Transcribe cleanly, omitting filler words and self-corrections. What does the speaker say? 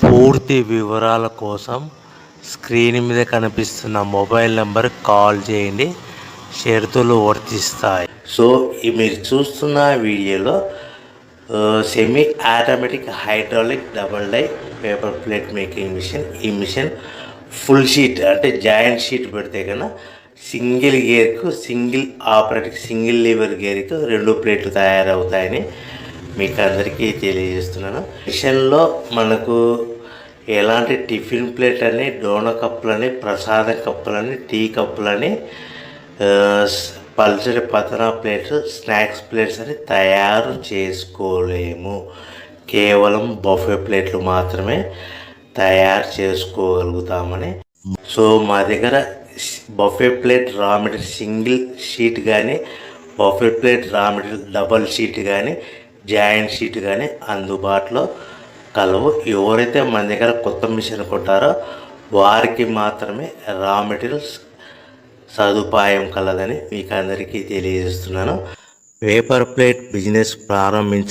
పూర్తి వివరాల కోసం స్క్రీన్ మీద కనిపిస్తున్న మొబైల్ నెంబర్ కాల్ చేయండి. షరతులు వర్తిస్తాయి. సో మీరు చూస్తున్న వీడియోలో semi automatic hydraulic double die paper plate making machine. ఈ మిషన్ ఫుల్ షీట్ అంటే జాయింట్ షీట్ పెడితే కన్నా సింగిల్ గేర్కు సింగిల్ ఆపరేటింగ్ సింగిల్ లీవర్ గేర్కు 2 ప్లేట్లు తయారవుతాయని మీకు అందరికీ తెలియజేస్తున్నాను. మిషన్లో మనకు ఎలాంటి టిఫిన్ ప్లేట్ అని, డోన కప్పులని, ప్రసాదం కప్పులని, టీ కప్పులని, పల్చడి పతన ప్లేట్స్, స్నాక్స్ ప్లేట్స్ అని తయారు చేసుకోలేము. కేవలం బఫే ప్లేట్లు మాత్రమే తయారు చేసుకోగలుగుతామని. సో మా దగ్గర buffet plate raw material single sheet కానీ, buffet plate raw material double sheet కానీ, జాయింట్ షీట్ కానీ అందుబాటులో కలవు. ఎవరైతే మన దగ్గర కొత్త మిషన్ కొంటారో వారికి మాత్రమే రా మెటీరియల్స్ సదుపాయం కలదని మీకు అందరికీ తెలియజేస్తున్నాను. Paper plate business ప్రారంభించ